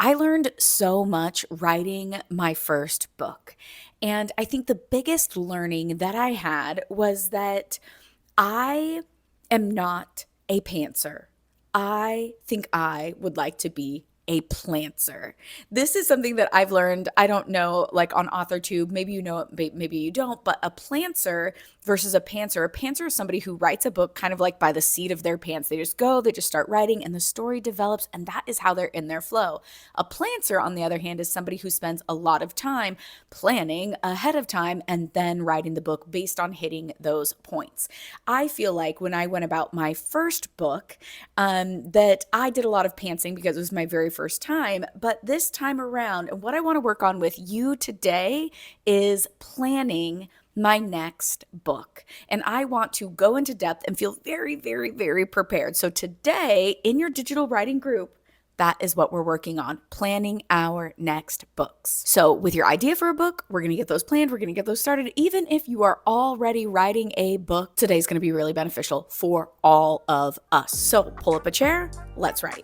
I learned so much writing my first book. And I think the biggest learning that I had was that I am not a pantser. I think I would like to be a plantser. This is something that I've learned. I don't know, like on AuthorTube, maybe you know it, maybe you don't, but a plantser versus a pantser. A pantser is somebody who writes a book kind of like by the seat of their pants. They just go, they just start writing, and the story develops, and that is how they're in their flow. A plantser, on the other hand, is somebody who spends a lot of time planning ahead of time and then writing the book based on hitting those points. I feel like when I went about my first book, that I did a lot of pantsing because it was my very first time. But this time around, and what I want to work on with you today is planning my next book. And I want to go into depth and feel very, very, very prepared. So today in your digital writing group, that is what we're working on, planning our next books. So with your idea for a book, we're going to get those planned. We're going to get those started. Even if you are already writing a book, today's going to be really beneficial for all of us. So pull up a chair. Let's write.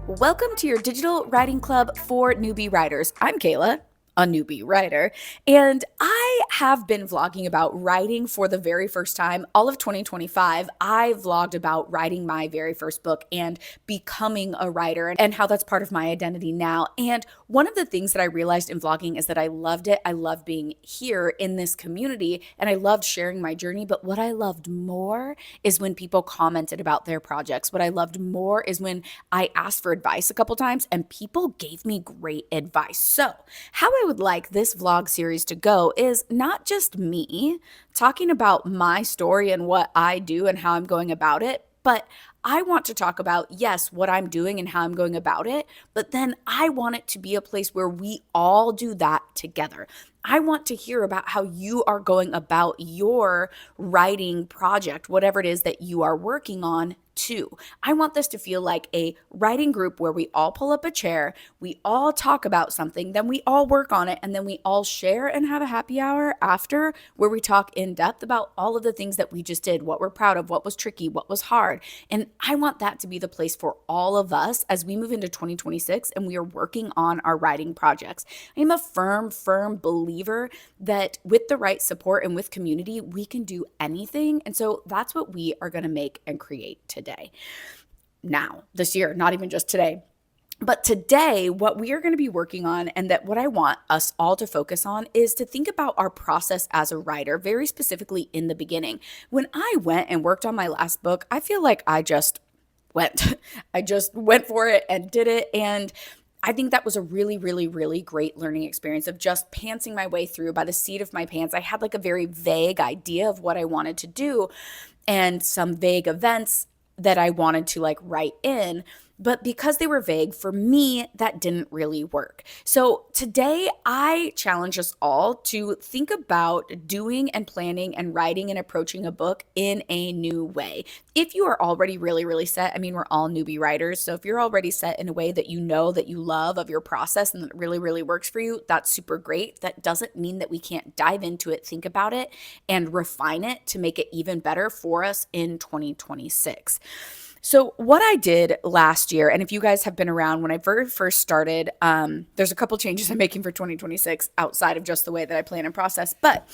Welcome to your digital writing club for newbie writers. I'm Kayla, a newbie writer, and I have been vlogging about writing for the very first time. All of 2025, I vlogged about writing my very first book and becoming a writer and how that's part of my identity now. And one of the things that I realized in vlogging is that I loved it. I love being here in this community and I loved sharing my journey. But what I loved more is when people commented about their projects. What I loved more is when I asked for advice a couple times and people gave me great advice. So how I would like this vlog series to go is not just me talking about my story and what I do and how I'm going about it, but I want to talk about, yes, what I'm doing and how I'm going about it, but then I want it to be a place where we all do that together. I want to hear about how you are going about your writing project, whatever it is that you are working on too. I want this to feel like a writing group where we all pull up a chair, we all talk about something, then we all work on it, and then we all share and have a happy hour after where we talk in depth about all of the things that we just did, what we're proud of, what was tricky, what was hard. And I want that to be the place for all of us as we move into 2026 and we are working on our writing projects. I am a firm believer that with the right support and with community, we can do anything. And so that's what we are going to make and create today. Now, this year, not even just today. But today, what we are going to be working on and that what I want us all to focus on is to think about our process as a writer, very specifically in the beginning. When I went and worked on my last book, I feel like I just went. I just went for it and did it. And I think that was a really great learning experience of just pantsing my way through by the seat of my pants. I had like a very vague idea of what I wanted to do and some vague events that I wanted to like write in. But because they were vague, for me, that didn't really work. So today, I challenge us all to think about doing and planning and writing and approaching a book in a new way. If you are already really set, I mean, we're all newbie writers. So if you're already set in a way that you know that you love of your process and that really works for you, that's super great. That doesn't mean that we can't dive into it, think about it, and refine it to make it even better for us in 2026. So what I did last year, and if you guys have been around when I very first started, there's a couple changes I'm making for 2026 outside of just the way that I plan and process. But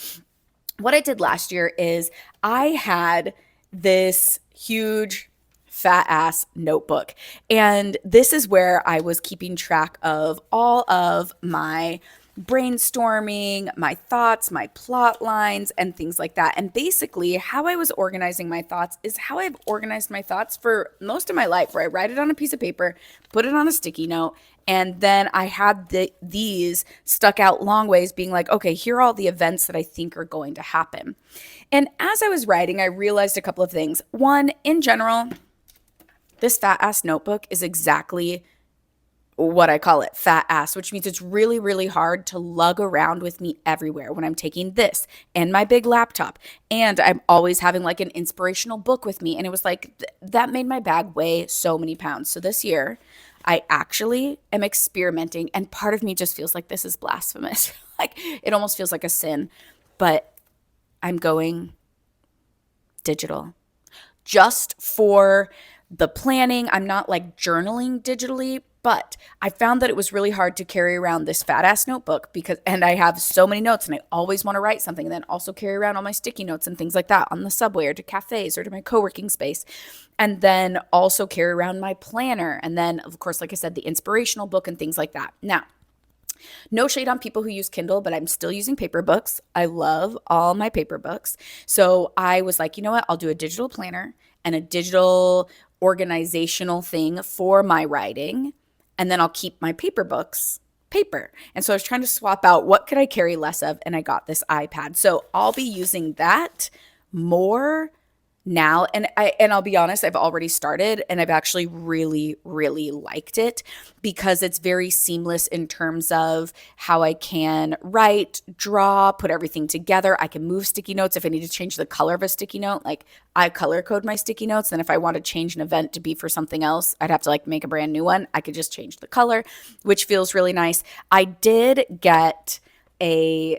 what I did last year is I had this huge fat ass notebook. And this is where I was keeping track of all of my brainstorming, my thoughts, my plot lines, and things like that. And basically, how I was organizing my thoughts is how I've organized my thoughts for most of my life, where I write it on a piece of paper, put it on a sticky note, and then I had these stuck out long ways being like, okay, here are all the events that I think are going to happen. And as I was writing, I realized a couple of things. One, in general, this fat ass notebook is exactly what I call it, fat ass, which means it's really hard to lug around with me everywhere when I'm taking this and my big laptop. And I'm always having like an inspirational book with me. And it was like, that made my bag weigh so many pounds. So this year, I actually am experimenting. And part of me just feels like this is blasphemous. Like it almost feels like a sin. But I'm going digital. Just for the planning, I'm not like journaling digitally, but I found that it was really hard to carry around this fat ass notebook and I have so many notes and I always want to write something and then also carry around all my sticky notes and things like that on the subway or to cafes or to my co-working space. And then also carry around my planner. And then, of course, like I said, the inspirational book and things like that. Now, no shade on people who use Kindle, but I'm still using paper books. I love all my paper books. So I was like, you know what? I'll do a digital planner and a digital organizational thing for my writing. And then I'll keep my paper books paper. And so I was trying to swap out what could I carry less of, and I got this iPad. So I'll be using that more now. And I'll be honest, I've already started and I've actually really, really liked it because it's very seamless in terms of how I can write, draw, put everything together. I can move sticky notes if I need to change the color of a sticky note. Like I color code my sticky notes. And if I want to change an event to be for something else, I'd have to like make a brand new one. I could just change the color, which feels really nice. I did get a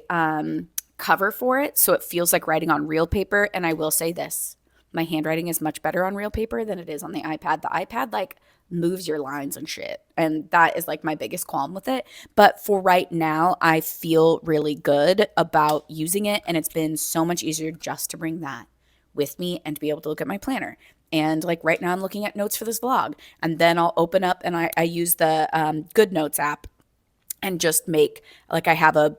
cover for it, so it feels like writing on real paper. And I will say this. My handwriting is much better on real paper than it is on the iPad. The iPad like moves your lines and shit. And that is like my biggest qualm with it. But for right now, I feel really good about using it. And it's been so much easier just to bring that with me and to be able to look at my planner. And like right now I'm looking at notes for this vlog. And then I'll open up and I use the Good Notes app and just make like I have a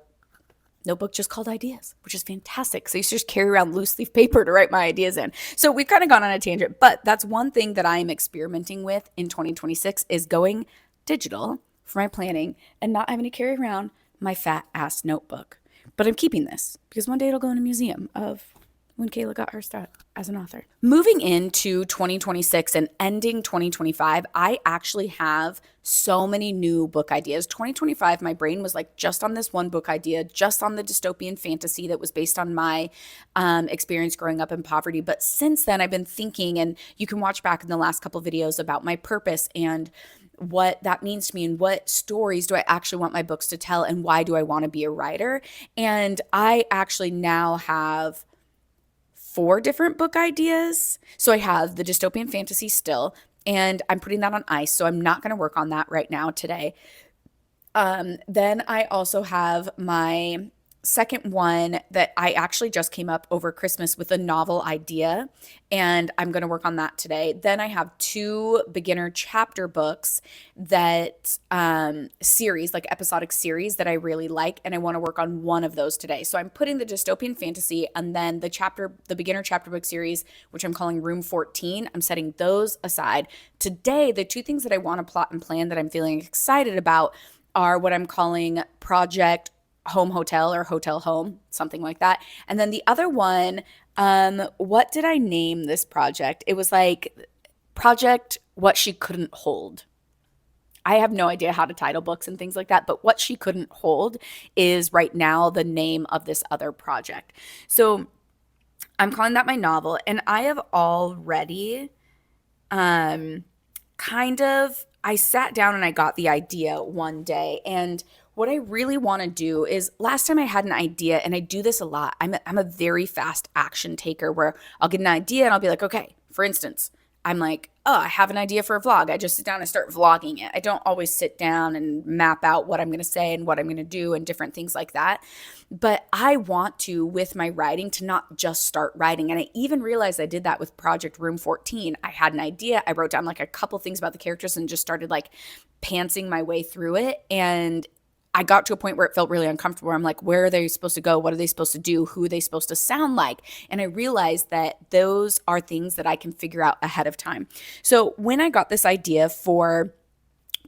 notebook just called Ideas, which is fantastic. So I used to just carry around loose leaf paper to write my ideas in. So we've kind of gone on a tangent, but that's one thing that I am experimenting with in 2026 is going digital for my planning and not having to carry around my fat ass notebook. But I'm keeping this because one day it'll go in a museum of when Kayla got her start as an author. Moving into 2026 and ending 2025, I actually have so many new book ideas. 2025, my brain was like just on this one book idea, just on the dystopian fantasy that was based on my experience growing up in poverty. But since then, I've been thinking, and you can watch back in the last couple videos about my purpose and what that means to me and what stories do I actually want my books to tell and why do I want to be a writer. And I actually now have 4 different book ideas. So I have the dystopian fantasy still, and I'm putting that on ice. So I'm not going to work on that right now today. Then I also have my second one that I actually just came up over Christmas with a novel idea, and I'm going to work on that today. Then I have 2 beginner chapter books that series, like episodic series that I really like, and I want to work on one of those today. So I'm putting the dystopian fantasy and then the beginner chapter book series, which I'm calling Room 14. I'm setting those aside. Today, the 2 things that I want to plot and plan that I'm feeling excited about are what I'm calling Project Home Hotel or Hotel Home, something like that. And then the other one, what did I name this project? It was like Project What She Couldn't Hold. I have no idea how to title books and things like that, but What She Couldn't Hold is right now the name of this other project. So I'm calling that my novel, and I have already I sat down and I got the idea one day, and what I really want to do is, last time I had an idea, and I do this a lot, I'm a very fast action taker where I'll get an idea and I'll be like, okay, for instance, I'm like, oh, I have an idea for a vlog. I just sit down and start vlogging it. I don't always sit down and map out what I'm going to say and what I'm going to do and different things like that. But I want to, with my writing, to not just start writing. And I even realized I did that with Project Room 14. I had an idea. I wrote down like a couple things about the characters and just started like pantsing my way through it. And I got to a point where it felt really uncomfortable. Where I'm like, where are they supposed to go? What are they supposed to do? Who are they supposed to sound like? And I realized that those are things that I can figure out ahead of time. So when I got this idea for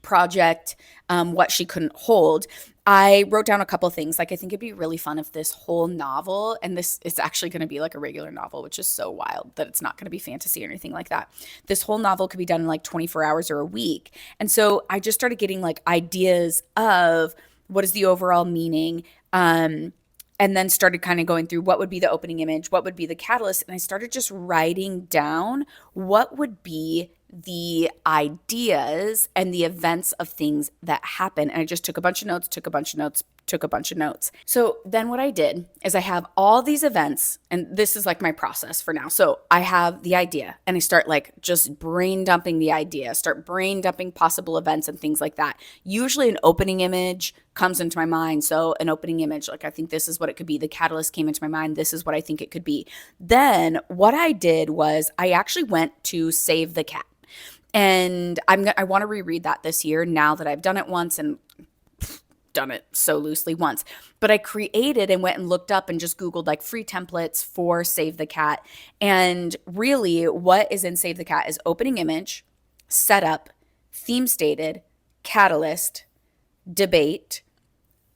Project What She Couldn't Hold, I wrote down a couple things. Like, I think it'd be really fun if this whole novel, and this is actually going to be like a regular novel, which is so wild that it's not going to be fantasy or anything like that. This whole novel could be done in like 24 hours or a week. And so I just started getting like ideas of what is the overall meaning, and then started kind of going through what would be the opening image, what would be the catalyst, and I started just writing down what would be the ideas and the events of things that happen. And I just took a bunch of notes, took a bunch of notes. So then what I did is I have all these events, and this is like my process for now. So I have the idea and I start like just brain dumping the idea, start brain dumping possible events and things like that. Usually an opening image comes into my mind. So an opening image, like I think this is what it could be. The catalyst came into my mind. This is what I think it could be. Then what I did was I actually went to Save the Cat. And I want to reread that this year now that I've done it once and done it so loosely once. But I created and went and looked up and just Googled like free templates for Save the Cat. And really what is in Save the Cat is opening image, setup, theme stated, catalyst, debate,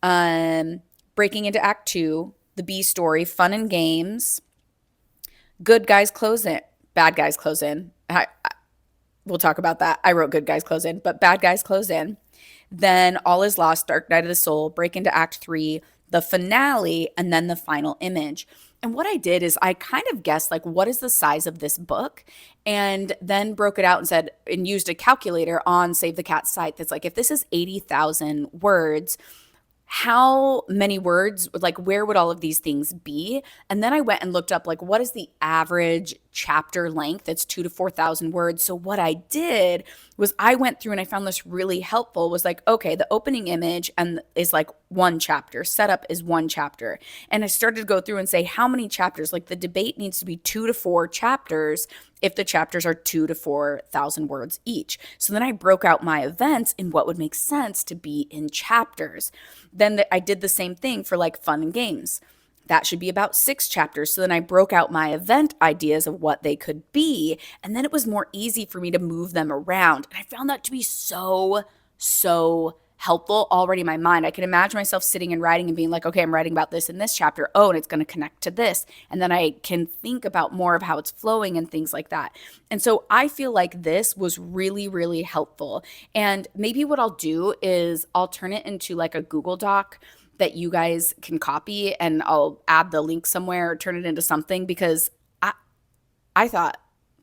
breaking into act 2, the B story, fun and games, good guys close in, bad guys close in. We'll talk about that. I wrote good guys close in, but bad guys close in. Then all is lost, dark night of the soul, break into act 3, the finale, and then the final image. And what I did is I kind of guessed like, what is the size of this book? And then broke it out and said, and used a calculator on Save the Cat site that's like, if this is 80,000 words, how many words, like where would all of these things be? And then I went and looked up like what is the average chapter length? It's 2,000 to 4,000 words. So what I did was I went through and I found this really helpful was like, okay, the opening image and is like one chapter, setup is one chapter. And I started to go through and say how many chapters, like the debate needs to be 2 to 4 chapters if the chapters are 2,000 to 4,000 words each. So then I broke out my events in what would make sense to be in chapters. Then I did the same thing for like fun and games. That should be about 6 chapters. So then I broke out my event ideas of what they could be. And then it was more easy for me to move them around. And I found that to be so helpful already in my mind. I can imagine myself sitting and writing and being like, okay, I'm writing about this in this chapter. Oh, and it's going to connect to this. And then I can think about more of how it's flowing and things like that. And so I feel like this was really, really helpful. And maybe what I'll do is I'll turn it into like a Google Doc that you guys can copy and I'll add the link somewhere or turn it into something because I thought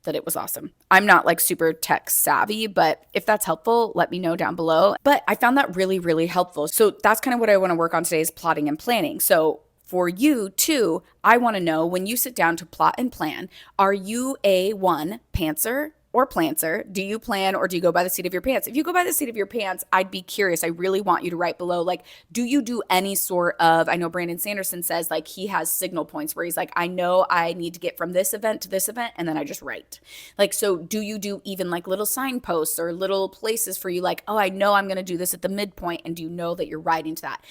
that it was awesome. I'm not like super tech savvy, but if that's helpful, let me know down below. But I found that really, really helpful. So that's kind of what I want to work on today is plotting and planning. So for you too, I want to know when you sit down to plot and plan, are you a pantser or plantser? Do you plan or do you go by the seat of your pants? If you go by the seat of your pants, I'd be curious. I really want you to write below, like, do you do any sort of, I know Brandon Sanderson says like he has signal points where he's like, I know I need to get from this event to this event. And then I just write. Like, so do you do even like little signposts or little places for you like, oh, I know I'm going to do this at the midpoint. And do you know that you're writing to that?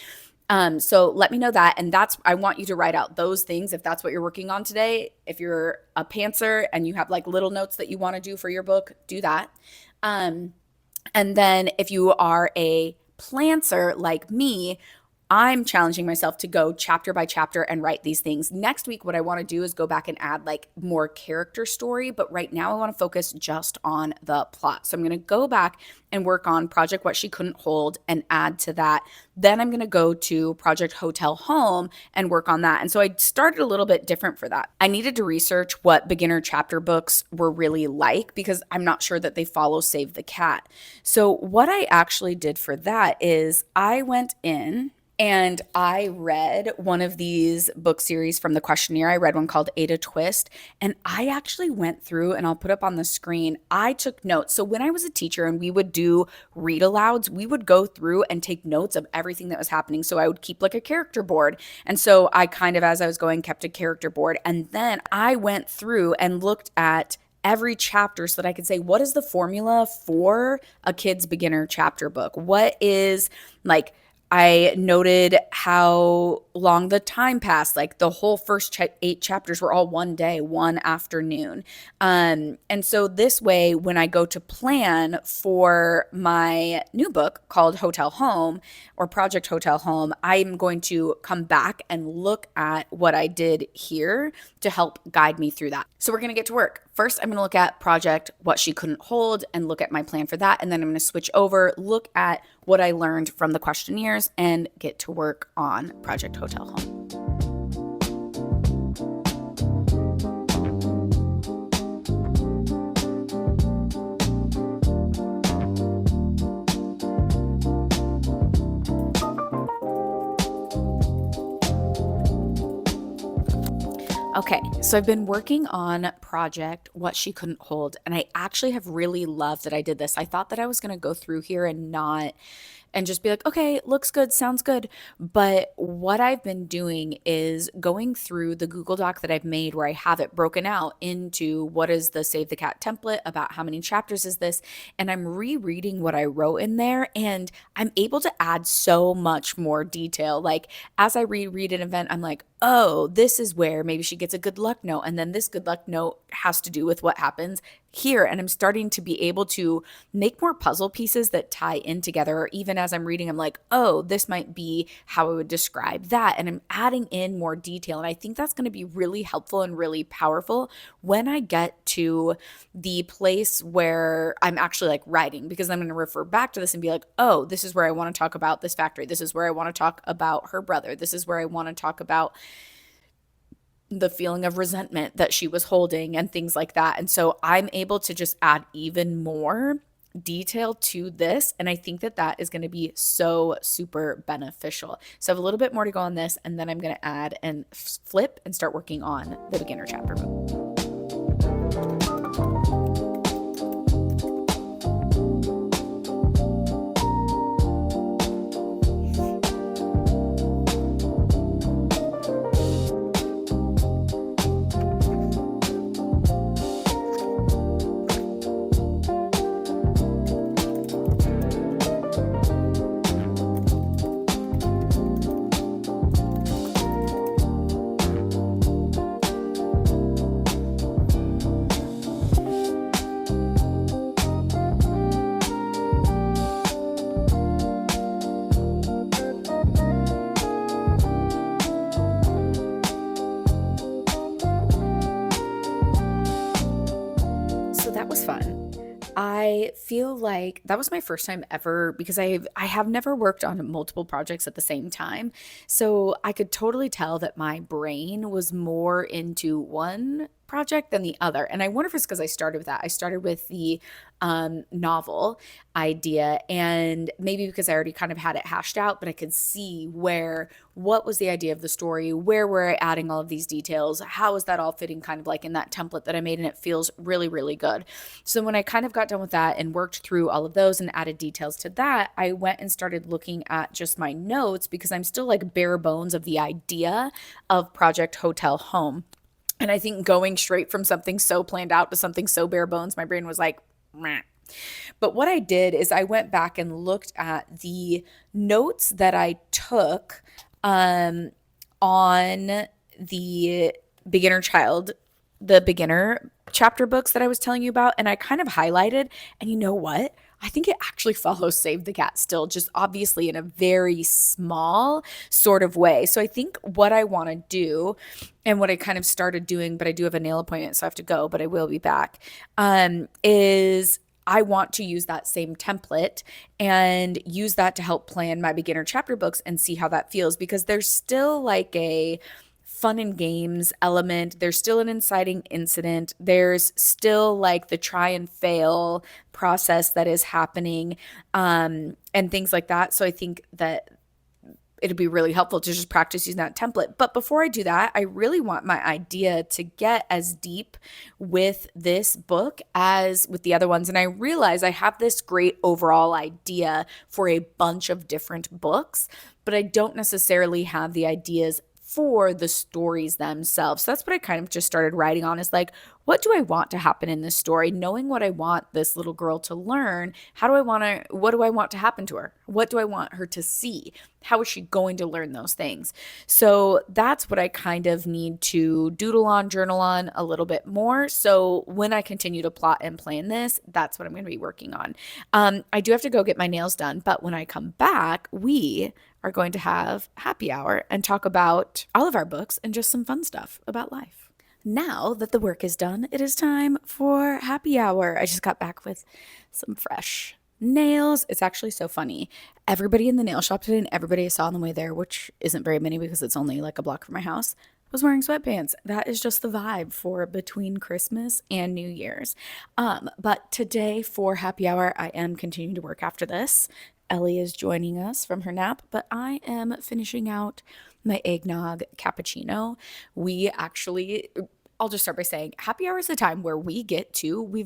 So let me know that. And I want you to write out those things if that's what you're working on today. If you're a pantser and you have like little notes that you want to do for your book, do that. And then if you are a plantser like me, I'm challenging myself to go chapter by chapter and write these things. Next week, what I want to do is go back and add like more character story. But right now I want to focus just on the plot. So I'm going to go back and work on Project What She Couldn't Hold and add to that. Then I'm going to go to Project Hotel Home and work on that. And so I started a little bit different for that. I needed to research what beginner chapter books were really like because I'm not sure that they follow Save the Cat. So what I actually did for that is I went in and I read one of these book series from the questionnaire. I read one called Ada Twist. And I actually went through, and I'll put up on the screen, I took notes. So when I was a teacher and we would do read alouds, we would go through and take notes of everything that was happening. So I would keep like a character board. And so I kind of, as I was going, kept a character board. And then I went through and looked at every chapter so that I could say, what is the formula for a kid's beginner chapter book? What is like, I noted how long the time passed, like the whole first 8 chapters were all one day, one afternoon. And so this way, when I go to plan for my new book called Hotel Home or Project Hotel Home, I'm going to come back and look at what I did here to help guide me through that. So we're going to get to work. First, I'm going to look at Project What She Couldn't Hold and look at my plan for that. And then I'm going to switch over, look at what I learned from the questionnaires and get to work on Project Hotel Home. So I've been working on project What She Couldn't Hold, and I actually have really loved that I did this. I thought that I was going to go through here and just be like, okay, looks good, sounds good. But what I've been doing is going through the Google Doc that I've made where I have it broken out into what is the Save the Cat template, about how many chapters is this, and I'm rereading what I wrote in there, and I'm able to add so much more detail. Like as I reread an event, I'm like, oh, this is where maybe she gets a good luck note, and then this good luck note has to do with what happens here. And I'm starting to be able to make more puzzle pieces that tie in together. Or even as I'm reading, I'm like, oh, this might be how I would describe that. And I'm adding in more detail. And I think that's going to be really helpful and really powerful when I get to the place where I'm actually like writing, because I'm going to refer back to this and be like, oh, this is where I want to talk about this factory. This is where I want to talk about her brother. This is where I want to talk about the feeling of resentment that she was holding and things like that. And so I'm able to just add even more detail to this. And I think that that is going to be so super beneficial. So I have a little bit more to go on this, and then I'm going to add and flip and start working on the beginner chapter book. So that was fun. I feel like that was my first time ever, because I have never worked on multiple projects at the same time. So I could totally tell that my brain was more into one project than the other. And I wonder if it's because I started with that. I started with the novel idea, and maybe because I already kind of had it hashed out, but I could see what was the idea of the story, where we're adding all of these details, how is that all fitting kind of like in that template that I made, and it feels really, really good. So when I kind of got done with that and worked through all of those and added details to that, I went and started looking at just my notes, because I'm still like bare bones of the idea of Project Hotel Home. And I think going straight from something so planned out to something so bare bones, my brain was like, meh. But what I did is I went back and looked at the notes that I took on the the beginner chapter books that I was telling you about, and I kind of highlighted, and you know what? I think it actually follows Save the Cat still, just obviously in a very small sort of way. So I think what I want to do, and what I kind of started doing, but I do have a nail appointment, so I have to go, but I will be back, is I want to use that same template and use that to help plan my beginner chapter books and see how that feels, because there's still like a fun and games element. There's still an inciting incident. There's still like the try and fail process that is happening, and things like that. So I think that it'd be really helpful to just practice using that template. But before I do that, I really want my idea to get as deep with this book as with the other ones. And I realize I have this great overall idea for a bunch of different books, but I don't necessarily have the ideas for the stories themselves. So that's what I kind of just started writing on, is like, what do I want to happen in this story? Knowing what I want this little girl to learn, what do I want to happen to her? What do I want her to see? How is she going to learn those things? So that's what I kind of need to doodle on, journal on a little bit more. So when I continue to plot and plan this, that's what I'm going to be working on. I do have to go get my nails done, but when I come back, we are going to have happy hour and talk about all of our books and just some fun stuff about life. Now that the work is done, it is time for happy hour. I just got back with some fresh nails. It's actually so funny. Everybody in the nail shop today and everybody I saw on the way there, which isn't very many because it's only like a block from my house, was wearing sweatpants. That is just the vibe for between Christmas and New Year's. But today for happy hour, I am continuing to work after this. Ellie is joining us from her nap, but I am finishing out my eggnog cappuccino. We actually, I'll just start by saying happy hour is the time where we've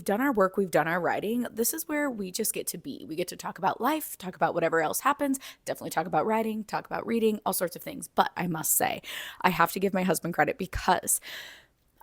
done our work, we've done our writing. This is where we just get to be. We get to talk about life, talk about whatever else happens, definitely talk about writing, talk about reading, all sorts of things. But I must say, I have to give my husband credit because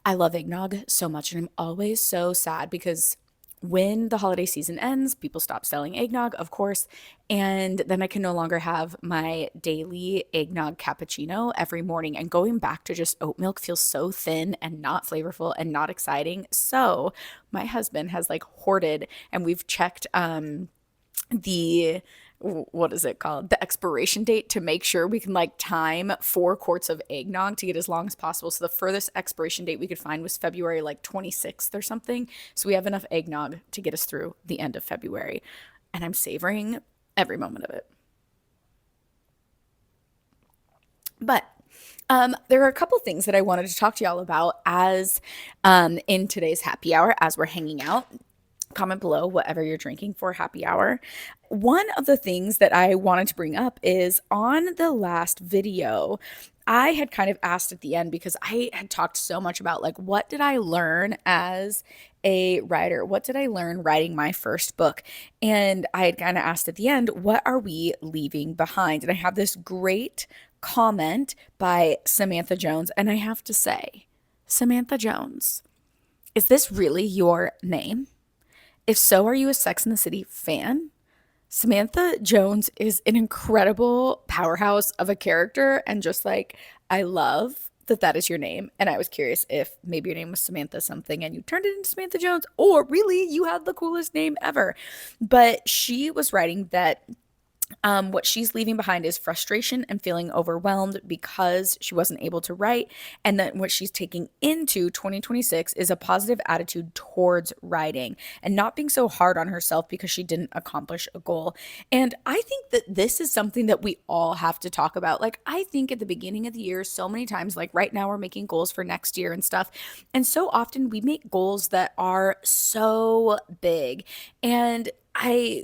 I love eggnog so much. And I'm always so sad because when the holiday season ends, people stop selling eggnog, of course, and then I can no longer have my daily eggnog cappuccino every morning. And going back to just oat milk feels so thin and not flavorful and not exciting. So my husband has like hoarded, and we've checked the what is it called? The expiration date to make sure we can like time 4 quarts of eggnog to get as long as possible. So the furthest expiration date we could find was February like 26th or something. So we have enough eggnog to get us through the end of February. And I'm savoring every moment of it. But there are a couple things that I wanted to talk to y'all about as in today's happy hour as we're hanging out. Comment below whatever you're drinking for happy hour. One of the things that I wanted to bring up is on the last video, I had kind of asked at the end because I had talked so much about like, what did I learn as a writer? What did I learn writing my first book? And I had kind of asked at the end, what are we leaving behind? And I have this great comment by Samantha Jones. And I have to say, Samantha Jones, is this really your name? If so, are you a Sex and the City fan? Samantha Jones is an incredible powerhouse of a character, and just like, I love that that is your name. And I was curious if maybe your name was Samantha something and you turned it into Samantha Jones, or really you had the coolest name ever. But she was writing that what she's leaving behind is frustration and feeling overwhelmed because she wasn't able to write. And then what she's taking into 2026 is a positive attitude towards writing and not being so hard on herself because she didn't accomplish a goal. And I think that this is something that we all have to talk about. Like, I think at the beginning of the year, so many times, like right now, we're making goals for next year and stuff. And so often we make goals that are so big. And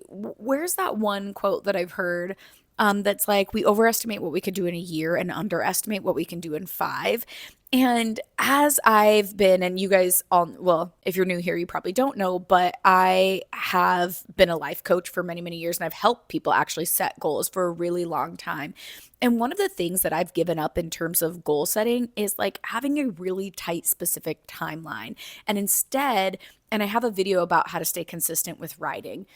where's that one quote that I've heard that's like, we overestimate what we could do in a year and underestimate what we can do in 5. And as I've been, and you guys all, well, if you're new here, you probably don't know, but I have been a life coach for many, many years, and I've helped people actually set goals for a really long time. And one of the things that I've given up in terms of goal setting is like having a really tight, specific timeline. And instead, and I have a video about how to stay consistent with writing,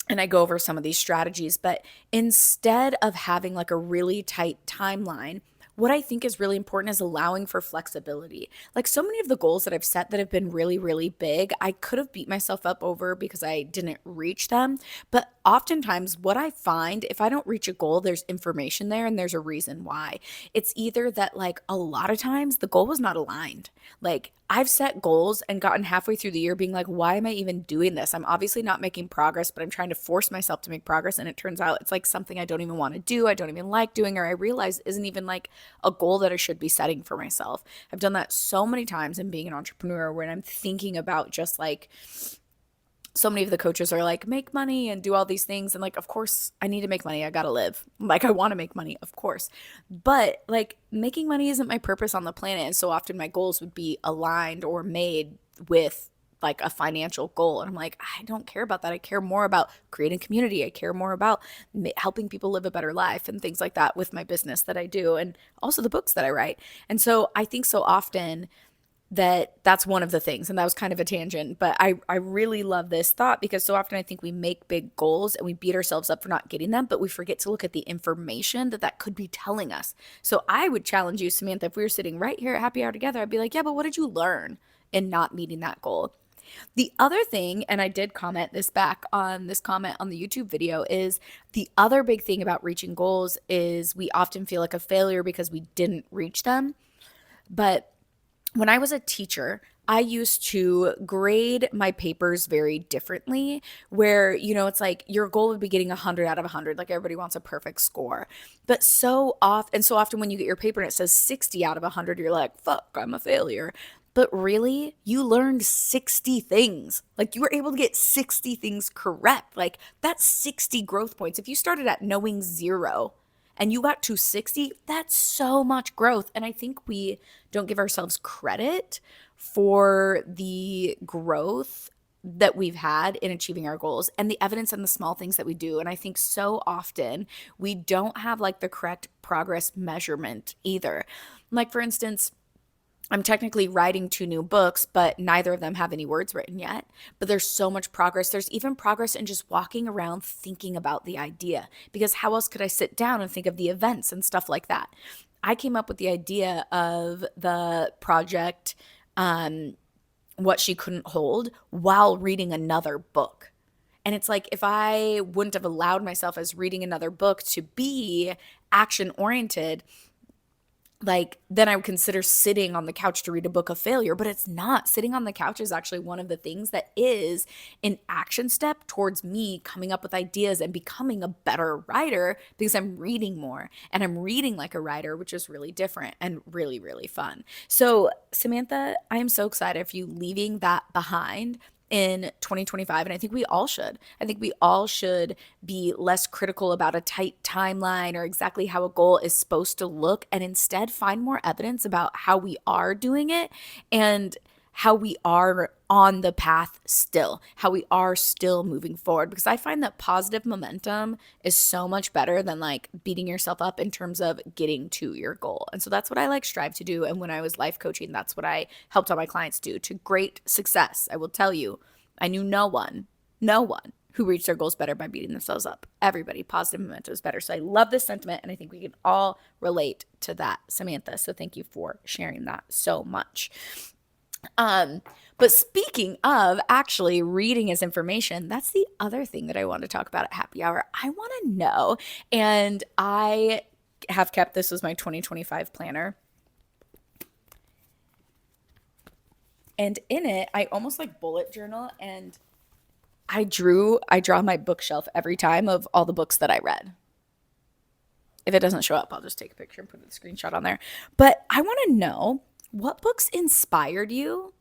and I go over some of these strategies, but instead of having like a really tight timeline, what I think is really important is allowing for flexibility. Like, so many of the goals that I've set that have been really, really big, I could have beat myself up over because I didn't reach them. But oftentimes what I find, if I don't reach a goal, there's information there and there's a reason why. It's either that like a lot of times the goal was not aligned. Like, I've set goals and gotten halfway through the year being like, why am I even doing this? I'm obviously not making progress, but I'm trying to force myself to make progress. And it turns out it's like something I don't even want to do. I don't even like doing, or I realize isn't even like a goal that I should be setting for myself. I've done that so many times in being an entrepreneur when I'm thinking about just like, so many of the coaches are like, make money and do all these things. And like, of course, I need to make money. I got to live. Like, I want to make money, of course. But like, making money isn't my purpose on the planet. And so often my goals would be aligned or made with like a financial goal. And I'm like, I don't care about that. I care more about creating community. I care more about helping people live a better life and things like that with my business that I do, and also the books that I write. And so I think so often that's one of the things. And that was kind of a tangent, but I really love this thought because so often I think we make big goals and we beat ourselves up for not getting them, but we forget to look at the information that could be telling us. So I would challenge you, Samantha, if we were sitting right here at happy hour together, I'd be like, yeah, but what did you learn in not meeting that goal? The other thing, and I did comment this back on this comment on the YouTube video, is the other big thing about reaching goals is we often feel like a failure because we didn't reach them. But when I was a teacher, I used to grade my papers very differently, where, you know, it's like your goal would be getting 100 out of 100. Like, everybody wants a perfect score. But so often when you get your paper and it says 60 out of 100, you're like, fuck, I'm a failure. But really, you learned 60 things. Like, you were able to get 60 things correct. Like, that's 60 growth points. If you started at knowing 0 and you got to 60, that's so much growth. And I think we don't give ourselves credit for the growth that we've had in achieving our goals and the evidence and the small things that we do. And I think so often we don't have like the correct progress measurement either. Like, for instance, I'm technically writing 2 new books, but neither of them have any words written yet. But there's so much progress. There's even progress in just walking around thinking about the idea, because how else could I sit down and think of the events and stuff like that? I came up with the idea of the project, What She Couldn't Hold, while reading another book. And it's like, if I wouldn't have allowed myself as reading another book to be action oriented, like, then I would consider sitting on the couch to read a book a failure, but it's not. Sitting on the couch is actually one of the things that is an action step towards me coming up with ideas and becoming a better writer, because I'm reading more and I'm reading like a writer, which is really different and really, really fun. So, Samantha, I am so excited for you leaving that behind in 2025. And I think we all should. I think we all should be less critical about a tight timeline or exactly how a goal is supposed to look, and instead find more evidence about how we are doing it and how we are on the path still, how we are still moving forward. Because I find that positive momentum is so much better than like beating yourself up in terms of getting to your goal. And so that's what I like strive to do. And when I was life coaching, that's what I helped all my clients do to great success. I will tell you, I knew no one who reached their goals better by beating themselves up. Everybody, positive momentum is better. So I love this sentiment, and I think we can all relate to that, Samantha. So thank you for sharing that so much. But speaking of actually reading as information, that's the other thing that I want to talk about at happy hour. I want to know, and I have kept this as my 2025 planner. And in it, I almost like bullet journal, and I draw my bookshelf every time of all the books that I read. If it doesn't show up, I'll just take a picture and put a screenshot on there. But I want to know, what books inspired you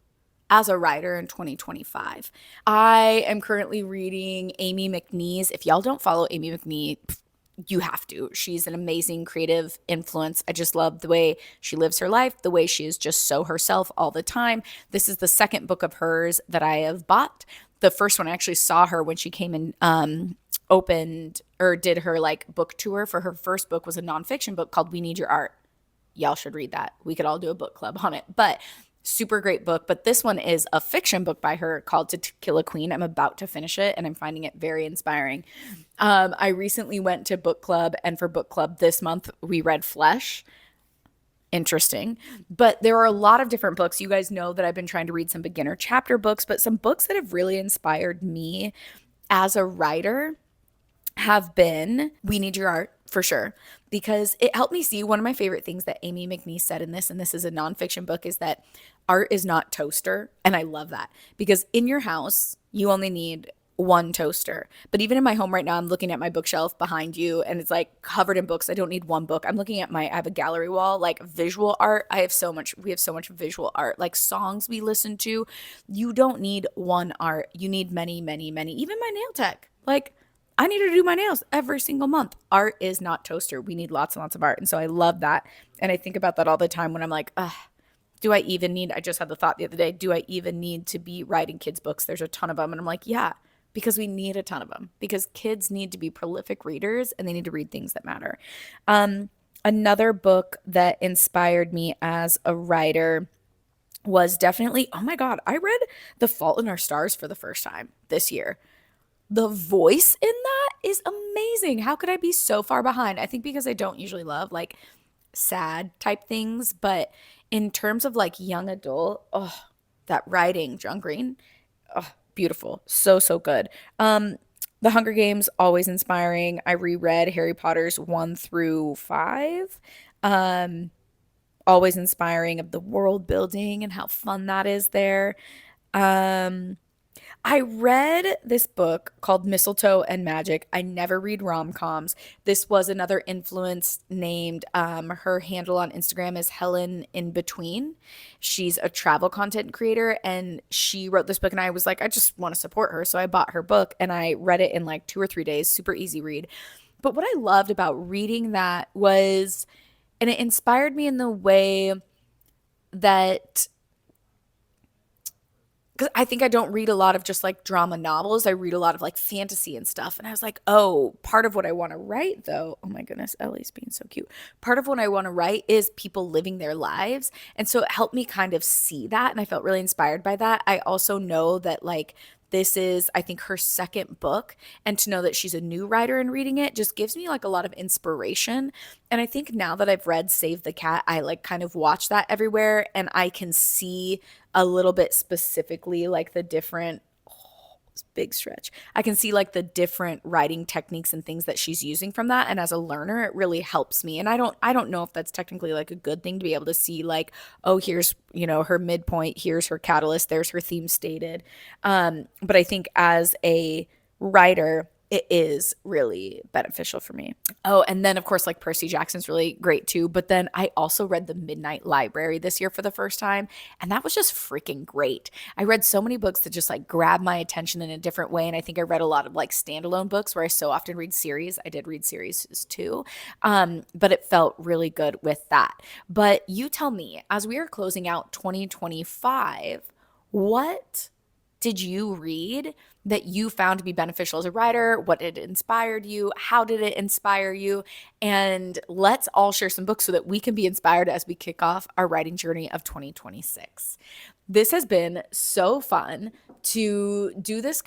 as a writer in 2025? I am currently reading Amy McNee's. If y'all don't follow Amy McNee, you have to. She's an amazing creative influence. I just love the way she lives her life, the way she is just so herself all the time. This is the second book of hers that I have bought. The first one, I actually saw her when she came and opened or did her like book tour for her first book, was a nonfiction book called We Need Your Art. Y'all should read that. We could all do a book club on it, but super great book. But this one is a fiction book by her called To Kill a Queen. I'm about to finish it, and I'm finding it very inspiring. I recently went to book club, and for book club this month, we read Flesh. Interesting. But there are a lot of different books. You guys know that I've been trying to read some beginner chapter books, but some books that have really inspired me as a writer have been We Need Your Art, for sure, because it helped me see one of my favorite things that Amy McNee said in this, and this is a nonfiction book, is that art is not toaster. And I love that, because in your house, you only need one toaster. But even in my home right now, I'm looking at my bookshelf behind you, and it's like covered in books. I don't need one book. I'm looking at I have a gallery wall, like visual art. We have so much visual art, like songs we listen to. You don't need one art. You need many, many, many. Even my nail tech. Like, I need to do my nails every single month. Art is not toaster. We need lots and lots of art. And so I love that. And I think about that all the time when I'm like, do I even need, I just had the thought the other day, do I even need to be writing kids' books? There's a ton of them. And I'm like, yeah, because we need a ton of them, because kids need to be prolific readers and they need to read things that matter. Another book that inspired me as a writer was definitely, oh my God, I read The Fault in Our Stars for the first time this year. The voice in that is amazing. How could I be so far behind? I think because I don't usually love like sad type things, but in terms of like young adult, that writing, John Green, beautiful. So, so good. The Hunger Games, always inspiring. I reread Harry Potter's 1 through 5. Always inspiring, of the world building and how fun that is there. I read this book called Mistletoe and Magic. I never read rom-coms. This was another influence named, her handle on Instagram is Helen in Between. She's a travel content creator, and she wrote this book, and I was like, I just want to support her. So I bought her book and I read it in like 2 or 3 days. Super easy read. But what I loved about reading that was, and it inspired me in the way that, because I think I don't read a lot of just like drama novels. I read a lot of like fantasy and stuff. And I was like, oh, part of what I want to write though, oh my goodness, Ellie's being so cute. Part of what I want to write is people living their lives. And so it helped me kind of see that. And I felt really inspired by that. I also know that like this is, I think, her second book. And to know that she's a new writer and reading it just gives me like a lot of inspiration. And I think now that I've read Save the Cat, I like kind of watch that everywhere and I can see a little bit specifically like the different, it's a big stretch. I can see like the different writing techniques and things that she's using from that, and as a learner it really helps me. And I don't know if that's technically like a good thing to be able to see like, oh, here's, her midpoint, here's her catalyst, there's her theme stated. But I think as a writer it is really beneficial for me. Oh, and then of course, like Percy Jackson's really great too. But then I also read The Midnight Library this year for the first time, and that was just freaking great. I read so many books that just like grabbed my attention in a different way. And I think I read a lot of like standalone books where I so often read series. I did read series too. But it felt really good with that. But you tell me, as we are closing out 2025, what did you read that you found to be beneficial as a writer? What it inspired you? How did it inspire you? And let's all share some books so that we can be inspired as we kick off our writing journey of 2026. This has been so fun to do this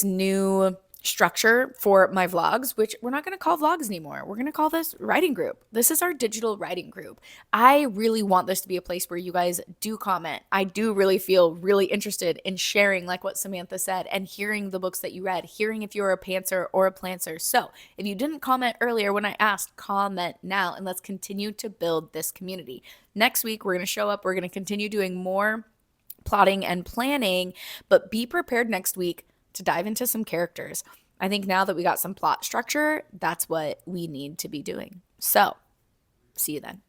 new structure for my vlogs, which we're not going to call vlogs anymore. We're going to call this writing group. This is our digital writing group. I really want this to be a place where you guys do comment. I do really feel really interested in sharing, like what Samantha said, and hearing the books that you read, hearing if you're a pantser or a plantser. So if you didn't comment earlier when I asked, comment now, and let's continue to build this community. Next week, we're going to show up. We're going to continue doing more plotting and planning, but be prepared next week to dive into some characters. I think now that we got some plot structure, that's what we need to be doing. So, see you then.